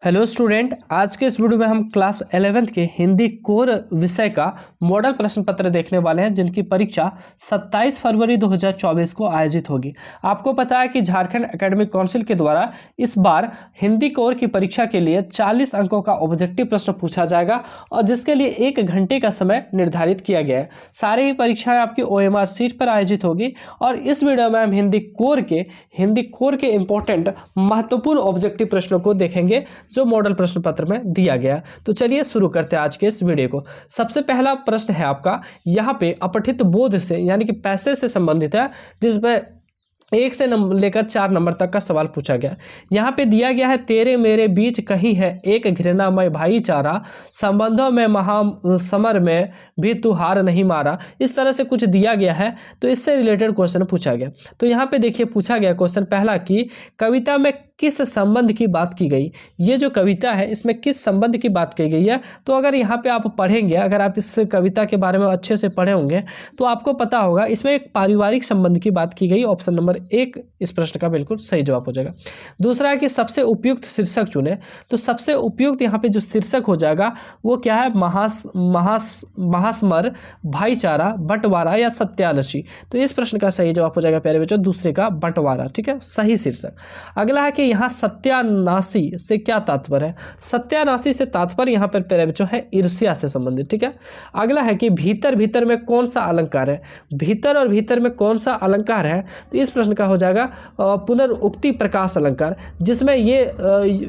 Hello student, आज के इस वीडियो में हम क्लास 11th के हिंदी कोर विषय का मॉडल प्रश्न पत्र देखने वाले हैं, जिनकी परीक्षा 27 फरवरी 2024 को आयोजित होगी। आपको पता है कि झारखंड एकेडमिक काउंसिल के द्वारा इस बार हिंदी कोर की परीक्षा के लिए 40 अंकों का ऑब्जेक्टिव प्रश्न पूछा जाएगा और जिसके लिए 1 घंटे का समय निर्धारित किया गया है। सारी ही परीक्षाएं आपकी OMR सीट पर आयोजित होगी और इस वीडियो में हम हिंदी कोर के इंपॉर्टेंट महत्वपूर्ण ऑब्जेक्टिव प्रश्नों को देखेंगे जो मॉडल प्रश्न पत्र में दिया गया। तो चलिए शुरू करते हैं आज के इस वीडियो को। सबसे पहला प्रश्न है आपका यहाँ पे अपठित बोध से यानी कि पैसे से संबंधित है, जिसमें 1 से लेकर 4 नंबर तक का सवाल पूछा गया। यहाँ पे दिया गया है, तेरे मेरे बीच कहीं है एक घृणामय भाईचारा, संबंधों में महासमर में भी तू हार नहीं मारा। इस तरह से कुछ दिया गया है, तो इससे रिलेटेड क्वेश्चन पूछा गया। तो यहाँ पे देखिए पूछा गया क्वेश्चन पहला कि कविता में किस संबंध की बात की गई। ये जो कविता है इसमें किस संबंध की बात की गई है। तो अगर यहाँ पे आप पढ़ेंगे, अगर आप इस कविता के बारे में अच्छे से पढ़े होंगे तो आपको पता होगा इसमें एक पारिवारिक संबंध की बात की गई। ऑप्शन नंबर 1 इस प्रश्न का बिल्कुल सही जवाब हो जाएगा। दूसरा है कि सबसे उपयुक्त शीर्षक चुने। तो सबसे उपयुक्त यहाँ पे जो शीर्षक हो जाएगा वो क्या है, महासमर, भाईचारा, बंटवारा या सत्यानशी। तो इस प्रश्न का सही जवाब हो जाएगा प्यारे बच्चों दूसरे का बंटवारा। ठीक है, सही शीर्षक। अगला है कि यहाँ सत्यानाशी से क्या तात्पर्य है। सत्यानाशी से तात्पर्य यहाँ पर प्यारे बच्चों है ईर्ष्या से संबंधित। ठीक है, अगला है कि भीतर में कौन सा अलंकार है। भीतर और भीतर में कौन सा अलंकार है। तो इस प्रश्न का हो जाएगा पुनरुक्ति प्रकाश अलंकार, जिसमें ये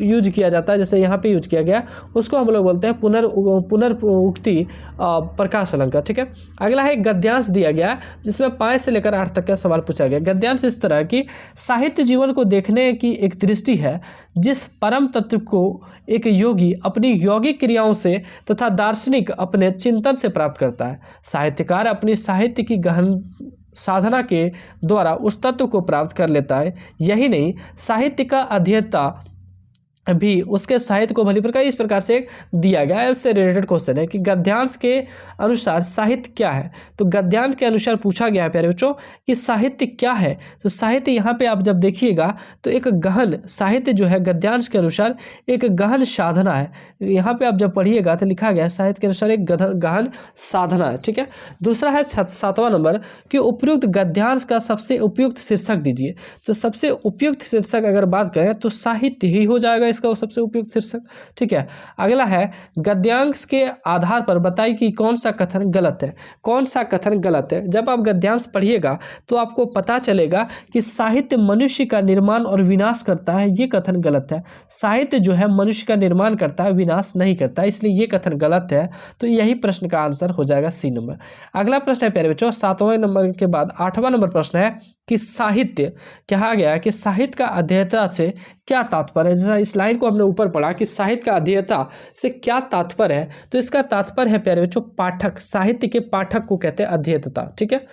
यूज किया जाता है, जैसे यहाँ पे यूज किया गया उसको हम लोग बोलते हैं पुनरुक्ति प्रकाश अलंकार। ठीक है, अगला है गद्यांश दिया गया जिसमें 5 से लेकर 8 तक का सवाल पूछा गया। गद्यांश इस तरह की साहित्य जीवन को देखने की एक दृष्टि है जिस परम तत्व को एक योगी अपनी यौगिक क्रियाओं से तथा दार्शनिक अपने चिंतन से प्राप्त करता है। साहित्यकार अपनी साहित्य की गहन साधना के द्वारा उस तत्व को प्राप्त कर लेता है। यही नहीं, साहित्य का अध्येता भी उसके साहित्य को भली प्रकार इस प्रकार से दिया गया है। उससे रिलेटेड क्वेश्चन है कि गद्यांश के अनुसार साहित्य क्या है। तो गद्यांश के अनुसार पूछा गया है प्यारे बच्चों कि साहित्य क्या है। तो साहित्य यहाँ पे आप जब देखिएगा तो एक गहन साहित्य जो है गद्यांश के अनुसार एक गहन साधना है। यहाँ पे आप जब पढ़िएगा तो लिखा गया है साहित्य के अनुसार एक गहन साधना है। ठीक है, दूसरा है 7वां नंबर कि उपयुक्त गद्यांश का सबसे उपयुक्त शीर्षक दीजिए। तो सबसे उपयुक्त शीर्षक अगर बात करें तो साहित्य ही हो जाएगा इसका सबसे उपयुक्त शीर्षक। ठीक है, अगला है गद्यांश के आधार पर बताइए कि कौन सा कथन गलत है। कौन सा कथन गलत है। जब आप गद्यांश पढ़िएगा तो आपको पता चलेगा कि साहित्य मनुष्य का निर्माण और विनाश करता है, ये कथन गलत है। साहित्य जो है मनुष्य का निर्माण करता है, विनाश नहीं करता, इसलिए ये कथन गलत है। तो यही प्रश्न का आंसर हो जाएगा C नंबर। अगला प्रश्न है प्यारे बच्चों 7वें नंबर के बाद 8वां नंबर प्रश्न है कि साहित्य कहा गया है कि साहित्य का अध्येता से क्या तात्पर्य है। जैसा इस लाइन को हमने ऊपर पढ़ा कि साहित्य का अध्येता से क्या तात्पर्य है, तो इसका तात्पर्य है प्यारे बच्चों पाठक। साहित्य के पाठक को कहते हैं अध्येता। ठीक है,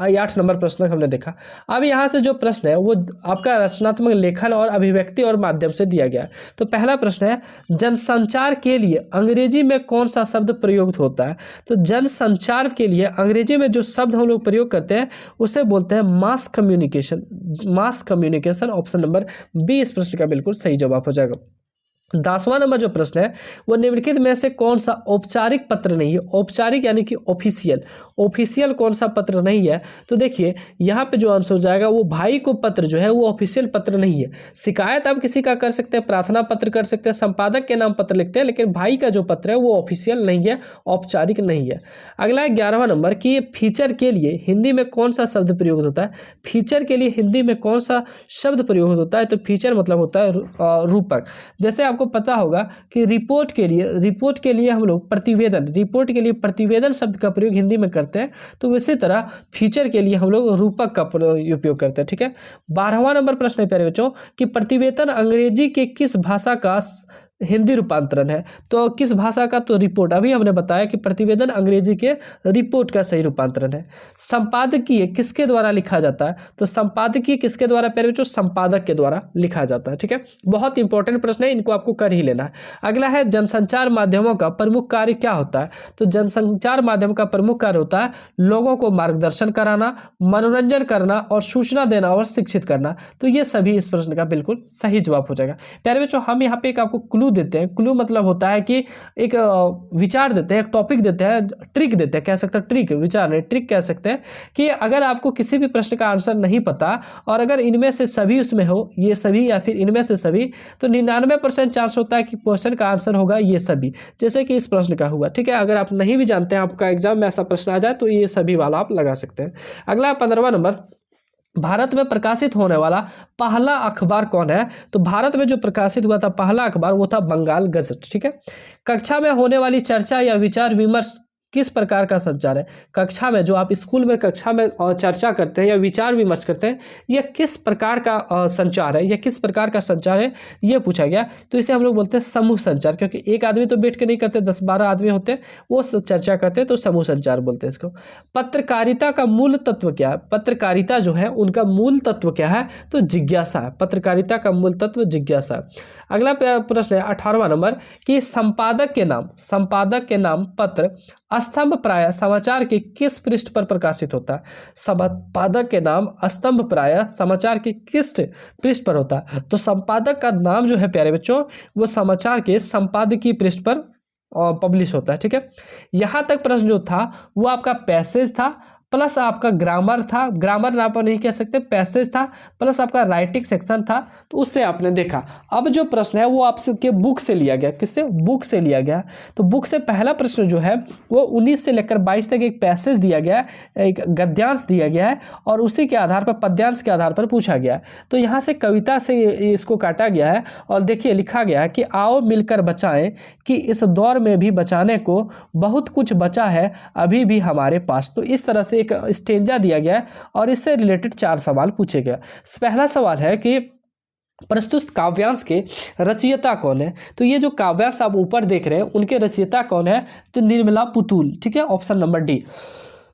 8 नंबर प्रश्न हमने देखा। अब यहाँ से जो प्रश्न है वो आपका रचनात्मक लेखन और अभिव्यक्ति और माध्यम से दिया गया है। तो पहला प्रश्न है जनसंचार के लिए अंग्रेजी में कौन सा शब्द प्रयुक्त होता है। तो जनसंचार के लिए अंग्रेजी में जो शब्द हम लोग प्रयोग करते हैं उसे बोलते हैं mass communication. Option number B इस प्रश्न का बिल्कुल सही जवाब हो जाएगा। 10वां नंबर जो प्रश्न है वो निम्नलिखित में से कौन सा औपचारिक पत्र नहीं है। औपचारिक यानी कि ऑफिशियल कौन सा पत्र नहीं है। तो देखिए यहाँ पे जो आंसर हो जाएगा वो भाई को पत्र जो है वो ऑफिशियल पत्र नहीं है। शिकायत आप किसी का कर सकते हैं, प्रार्थना पत्र कर सकते हैं, संपादक के नाम पत्र लिखते हैं, लेकिन भाई का जो पत्र है वो ऑफिशियल नहीं है, औपचारिक नहीं है। अगला है 11वां नंबर कि फीचर के लिए हिंदी में कौन सा शब्द प्रयोग होता है। फीचर के लिए हिंदी में कौन सा शब्द प्रयोग होता है। तो फीचर मतलब होता है रूपक। जैसे आपको पता होगा कि रिपोर्ट के लिए हम लोग प्रतिवेदन शब्द का प्रयोग हिंदी में करते हैं, तो इसी तरह फीचर के लिए हम लोग रूपक का उपयोग करते हैं। ठीक है, 12वां नंबर प्रश्न है प्यारे बच्चों कि प्रतिवेदन अंग्रेजी के किस भाषा का हिंदी रूपांतरण है। तो किस भाषा का, तो रिपोर्ट। अभी हमने बताया कि प्रतिवेदन अंग्रेजी के रिपोर्ट का सही रूपांतरण है। संपादकीय किसके द्वारा लिखा जाता है। तो संपादकीय किसके द्वारा प्यारे बच्चों, संपादक के द्वारा लिखा जाता है। ठीक है, बहुत इंपॉर्टेंट प्रश्न है, इनको आपको कर ही लेना है। अगला है जनसंचार माध्यमों का प्रमुख कार्य क्या होता है। तो जनसंचार माध्यम का प्रमुख कार्य होता है लोगों को मार्गदर्शन कराना, मनोरंजन करना और सूचना देना और शिक्षित करना। तो ये सभी इस प्रश्न का बिल्कुल सही जवाब हो जाएगा। प्यारे बच्चों हम यहाँ पे एक आपको क्लू देते हैं। क्लू मतलब होता है कि एक विचार देते हैं, एक टॉपिक देते हैं, ट्रिक देते हैं, कह सकते हैं ट्रिक, विचार नहीं ट्रिक कह सकते हैं कि अगर आपको किसी भी प्रश्न का आंसर नहीं पता और अगर इनमें से सभी उसमें हो, ये सभी या फिर इनमें से सभी, तो 99% चांस होता है कि क्वेश्चन का आंसर होगा ये सभी, जैसे कि इस प्रश्न का हुआ। ठीक है, अगर आप नहीं भी जानते हैं, आपका एग्जाम में ऐसा प्रश्न आ जाए तो ये सभी वाला आप लगा सकते हैं। अगला 15वां नंबर, भारत में प्रकाशित होने वाला पहला अखबार कौन है? तो भारत में जो प्रकाशित हुआ था पहला अखबार वो था बंगाल गजट। ठीक है, कक्षा में होने वाली चर्चा या विचार विमर्श किस प्रकार का संचार है? कक्षा में जो आप स्कूल में कक्षा में चर्चा करते हैं या विचार विमर्श करते हैं, यह किस प्रकार का संचार है, यह किस प्रकार का संचार है, यह पूछा गया। तो इसे हम लोग बोलते हैं समूह संचार, क्योंकि एक आदमी तो बैठ के नहीं करते, 10-12 आदमी होते हैं वो चर्चा करते हैं, तो समूह संचार बोलते हैं इसको। पत्रकारिता का मूल तत्व क्या है? पत्रकारिता जो है उनका मूल तत्व क्या है? तो जिज्ञासा है। पत्रकारिता का मूल तत्व जिज्ञासा है। अगला प्रश्न है 18वां नंबर कि संपादक के नाम पत्र स्तंभ प्राय समाचार के किस पृष्ठ पर प्रकाशित होता है? संपादक के नाम स्तंभ प्राय समाचार के किस पृष्ठ पर होता है? तो संपादक का नाम जो है प्यारे बच्चों वो समाचार के संपादकीय पृष्ठ पर पब्लिश होता है। ठीक है, यहाँ तक प्रश्न जो था वो आपका पैसेज था प्लस आपका ग्रामर था, ग्रामर आप नहीं कह सकते, पैसेज था प्लस आपका राइटिंग सेक्शन था, तो उससे आपने देखा। अब जो प्रश्न है वो आपके बुक से लिया गया। किससे? बुक से लिया गया। तो बुक से पहला प्रश्न जो है वो 19 से लेकर 22 तक एक पैसेज दिया गया है, एक गद्यांश दिया गया है और उसी के आधार पर पद्यांश के आधार पर पूछा गया है। तो यहाँ से कविता से इसको काटा गया है और देखिए लिखा गया है कि आओ मिलकर बचाएं कि इस दौर में भी बचाने को बहुत कुछ बचा है अभी भी हमारे पास। तो इस तरह से एक स्टेंजा दिया गया है और इससे रिलेटेड 4 सवाल पूछे गए। पहला सवाल है कि प्रस्तुत काव्यांश के रचयिता कौन है? तो ये जो काव्यांश आप ऊपर देख रहे हैं उनके रचयिता कौन है? तो निर्मला पुतुल। ठीक है, ऑप्शन नंबर डी।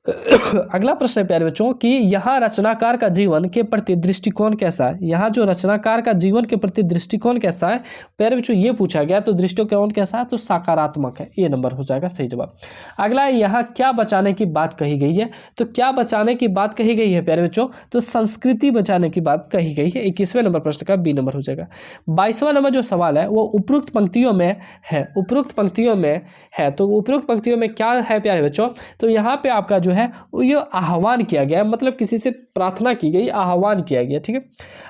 अगला प्रश्न है प्यारे बच्चों कि यहाँ रचनाकार का जीवन के प्रति दृष्टिकोण कैसा है? यहाँ जो रचनाकार का जीवन के प्रति दृष्टिकोण कैसा है प्यारे बच्चों ये पूछा गया। तो दृष्टिकोण कैसा है? तो सकारात्मक है, ये नंबर हो जाएगा सही जवाब। अगला है यहाँ क्या बचाने की बात कही गई है? तो क्या बचाने की बात कही गई है प्यारे बच्चों? तो संस्कृति बचाने की बात कही गई है। 21वें नंबर प्रश्न का बी नंबर हो जाएगा। 22वां नंबर जो सवाल है वो उपरोक्त पंक्तियों में है, उपरोक्त पंक्तियों में है। तो उपरोक्त पंक्तियों में क्या है प्यारे बच्चों? तो यहाँ पे आपका जो है ये आह्वान किया गया, मतलब किसी से प्रार्थना की गई, आह्वान किया गया। ठीक है,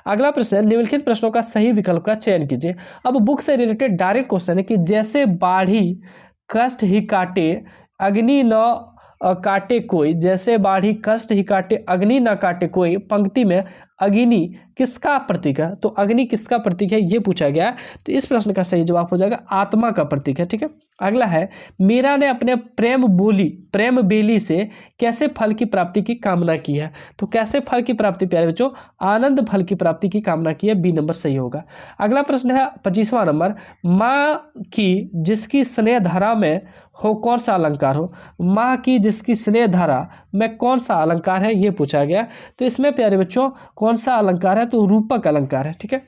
अगला प्रश्न है निम्नलिखित प्रश्नों का सही विकल्प का चयन कीजिए। अब बुक से रिलेटेड डायरेक्ट क्वेश्चन है कि जैसे बाढ़ी कष्ट ही काटे अग्नि न काटे कोई, जैसे बाढ़ी कष्ट ही काटे अग्नि न काटे कोई, पंक्ति में अग्नि किसका प्रतीक है? तो अग्नि किसका प्रतीक है ये पूछा गया। तो इस प्रश्न का सही जवाब हो जाएगा आत्मा का प्रतीक है। ठीक है, अगला है मीरा ने अपने प्रेम बेली से कैसे फल की प्राप्ति की कामना की है? तो कैसे फल की प्राप्ति प्यारे बच्चों? आनंद फल की प्राप्ति की कामना की है, बी नंबर सही होगा। अगला प्रश्न है 25वां नंबर माँ की जिसकी स्नेह धारा में हो कौन सा अलंकार हो? माँ की जिसकी स्नेह धारा में कौन सा अलंकार है ये पूछा गया। तो इसमें प्यारे बच्चों कौन सा अलंकार है? तो रूपक अलंकार है। ठीक है,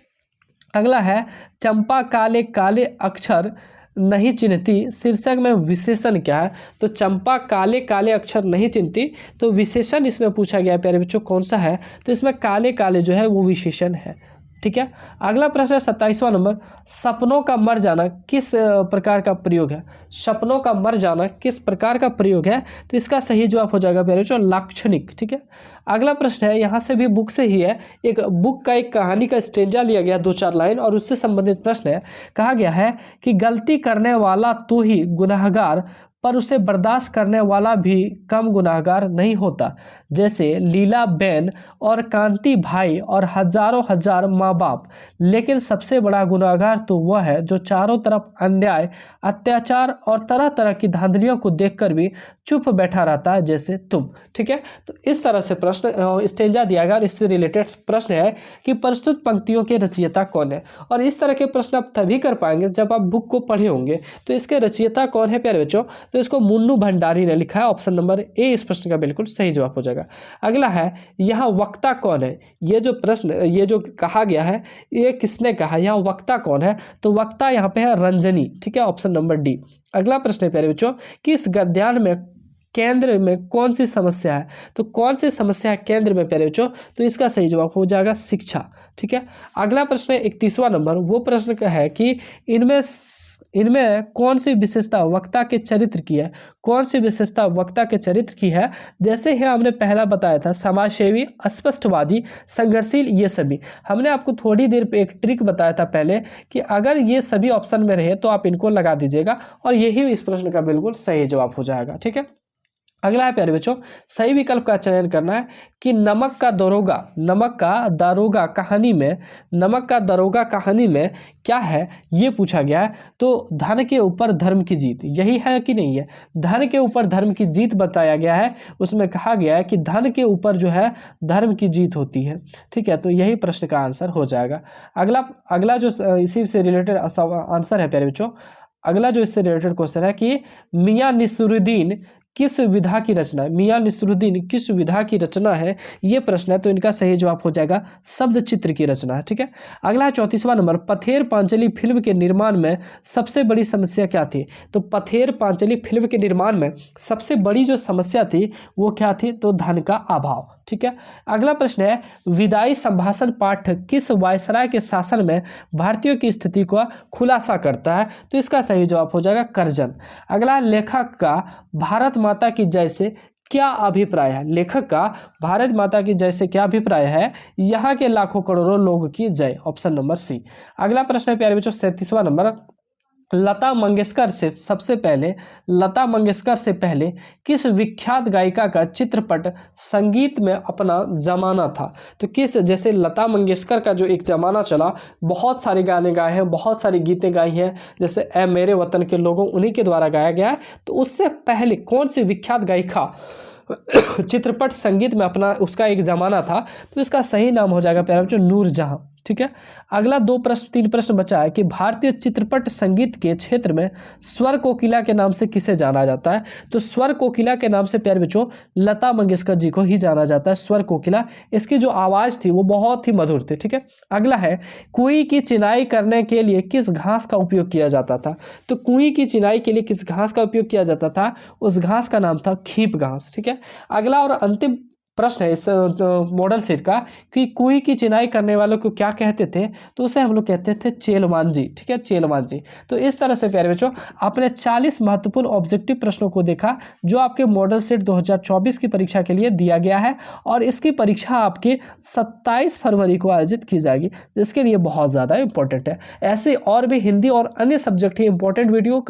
अगला है चंपा काले काले अक्षर नहीं चिन्हती, शीर्षक में विशेषण क्या है? तो चंपा काले काले अक्षर नहीं चिन्हती, तो विशेषण इसमें पूछा गया है प्यारे बच्चों कौन सा है? तो इसमें काले काले जो है वो विशेषण है। ठीक है, अगला प्रश्न है 27वां नंबर सपनों का मर जाना किस प्रकार का प्रयोग है? सपनों का मर जाना किस प्रकार का प्रयोग है? तो इसका सही जवाब हो जाएगा प्यारे बच्चों लाक्षणिक। ठीक है, अगला प्रश्न है यहाँ से भी बुक से ही है, एक बुक का एक कहानी का स्टेंजा लिया गया 2-4 लाइन और उससे संबंधित प्रश्न है। कहा गया है कि गलती करने वाला तो ही गुनाहगार पर उसे बर्दाश्त करने वाला भी कम गुनाहगार नहीं होता। जैसे लीला बेन और कांति भाई और हजारों हजार माँ बाप, लेकिन सबसे बड़ा गुनाहगार तो वह है जो चारों तरफ अन्याय अत्याचार और तरह तरह की धांधलियों को देखकर भी चुप बैठा रहता है, जैसे तुम। ठीक है, तो इस तरह से प्रश्न स्टेंजा दिया गया और इससे रिलेटेड प्रश्न है कि प्रस्तुत पंक्तियों के रचयिता कौन है। और इस तरह के प्रश्न आप तभी कर पाएंगे जब आप बुक को पढ़े होंगे। तो इसके रचयिता कौन है प्यारे बच्चों? तो इसको मुन्नू भंडारी ने लिखा है, ऑप्शन नंबर ए इस प्रश्न का बिल्कुल सही जवाब हो जाएगा। अगला है यहाँ वक्ता कौन है? ये जो प्रश्न ये जो कहा गया है ये किसने कहा? यहाँ वक्ता कौन है? तो वक्ता यहाँ पे है रंजनी। ठीक है, ऑप्शन नंबर डी। अगला प्रश्न है प्यारे बच्चों कि इस गद्यांश में केंद्र में कौन सी समस्या है? तो कौन सी समस्या है केंद्र में प्यारे बच्चों? तो इसका सही जवाब हो जाएगा शिक्षा। ठीक है, अगला प्रश्न है 31वां नंबर। वो प्रश्न का है कि इनमें कौन सी विशेषता वक्ता के चरित्र की है? कौन सी विशेषता वक्ता के चरित्र की है? जैसे ही हमने पहला बताया था, समाजसेवी, स्पष्टवादी, संघर्षशील, ये सभी। हमने आपको थोड़ी देर पे एक ट्रिक बताया था पहले कि अगर ये सभी ऑप्शन में रहे तो आप इनको लगा दीजिएगा और यही इस प्रश्न का बिल्कुल सही जवाब हो जाएगा। ठीक है, अगला है प्यारे बच्चों, सही विकल्प का चयन करना है कि नमक का दारोगा कहानी में क्या है, ये पूछा गया है। तो धन के ऊपर धर्म की जीत, यही है कि नहीं है? धन के ऊपर धर्म की जीत बताया गया है। उसमें कहा गया है कि धन के ऊपर जो है धर्म की जीत होती है। ठीक है, तो यही प्रश्न का आंसर हो जाएगा। अगला जो इसी से रिलेटेड आंसर है प्यारे बच्चों, अगला जो इससे रिलेटेड क्वेश्चन है कि मियां नसीरुद्दीन किस विधा की रचना है? मियां नसीरुद्दीन किस विधा की रचना है, ये प्रश्न है। तो इनका सही जवाब हो जाएगा शब्द चित्र की रचना है। ठीक है, अगला है 34वां नंबर। पथेर पांचाली फिल्म के निर्माण में सबसे बड़ी समस्या क्या थी? तो पथेर पांचाली फिल्म के निर्माण में सबसे बड़ी जो समस्या थी वो क्या थी? तो धन का अभाव। ठीक है, अगला प्रश्न है विदाई संभाषण पाठ किस वायसराय के शासन में भारतीयों की स्थिति का खुलासा करता है? तो इसका सही जवाब हो जाएगा कर्जन। अगला लेखक का भारत माता की जय से क्या अभिप्राय है? लेखक का भारत माता की जय से क्या अभिप्राय है? यहाँ के लाखों करोड़ों लोगों की जय, ऑप्शन नंबर सी। अगला प्रश्न है प्यारे बच्चों 37वां नंबर। लता मंगेशकर से पहले किस विख्यात गायिका का चित्रपट संगीत में अपना जमाना था? तो किस, जैसे लता मंगेशकर का जो एक जमाना चला, बहुत सारे गाने गाए हैं, बहुत सारी गीतें गाई हैं, जैसे ए मेरे वतन के लोगों, उन्हीं के द्वारा गाया गया है। तो उससे पहले कौन सी विख्यात गायिका चित्रपट संगीत में अपना, उसका एक जमाना था? तो इसका सही नाम हो जाएगा प्यारे बच्चों नूरजहां। ठीक है, अगला 3 प्रश्न बचा है कि भारतीय चित्रपट संगीत के क्षेत्र में स्वर कोकिला के नाम से किसे जाना जाता है? तो स्वर कोकिला के नाम से प्यारे बच्चों लता मंगेशकर जी को ही जाना जाता है, स्वर कोकिला। इसकी जो आवाज़ थी वो बहुत ही मधुर थी। ठीक है, अगला है कुई की चिनाई करने के लिए किस घास का उपयोग किया जाता था? तो कुई की चिनाई के लिए किस घास का उपयोग किया जाता था? उस घास का नाम था खीप घास। ठीक है, अगला और अंतिम प्रश्न है इस मॉडल सेट का कि कुई की चिनाई करने वालों को क्या कहते थे? तो उसे हम लोग कहते थे चेलमांझी। ठीक है, चेलमांझी। तो इस तरह से प्यारे बच्चों आपने 40 महत्वपूर्ण ऑब्जेक्टिव प्रश्नों को देखा जो आपके मॉडल सेट 2024 की परीक्षा के लिए दिया गया है और इसकी परीक्षा आपकी 27 फरवरी को आयोजित की जाएगी, जिसके लिए बहुत ज़्यादा इंपॉर्टेंट है। ऐसे और भी हिंदी और अन्य सब्जेक्ट ही इंपॉर्टेंट वीडियो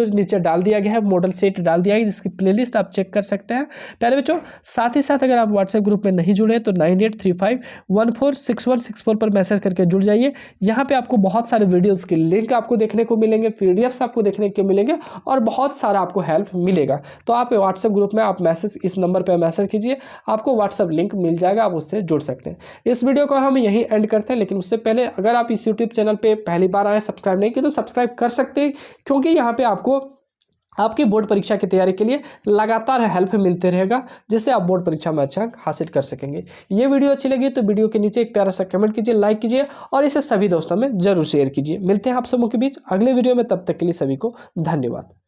नीचे डाल दिया गया है, मॉडल सेट डाल दिया गया, जिसकी प्लेलिस्ट आप चेक कर सकते हैं प्यारे बच्चों। साथ ही साथ अगर आप व्हाट्सएप ग्रुप में नहीं जुड़े तो 9835146164 पर मैसेज करके जुड़ जाइए। यहाँ पे आपको बहुत सारे वीडियोस के लिंक आपको देखने को मिलेंगे, पीडीएफ्स आपको देखने को मिलेंगे और बहुत सारा आपको हेल्प मिलेगा। तो आप व्हाट्सएप ग्रुप में आप मैसेज, इस नंबर पर मैसेज कीजिए, आपको व्हाट्सएप लिंक मिल जाएगा, आप उससे जुड़ सकते हैं। इस वीडियो को हम यहीं एंड करते हैं, लेकिन उससे पहले अगर आप इस यूट्यूब चैनल पर पहली बार आए, सब्सक्राइब नहीं किए तो सब्सक्राइब कर सकते हैं, क्योंकि यहाँ पे आपको आपकी बोर्ड परीक्षा की तैयारी के लिए लगातार हेल्प मिलते रहेगा, जिससे आप बोर्ड परीक्षा में अच्छा अंक हासिल कर सकेंगे। ये वीडियो अच्छी लगी तो वीडियो के नीचे एक प्यारा सा कमेंट कीजिए, लाइक कीजिए और इसे सभी दोस्तों में जरूर शेयर कीजिए। मिलते हैं आप सबों के बीच अगले वीडियो में, तब तक के लिए सभी को धन्यवाद।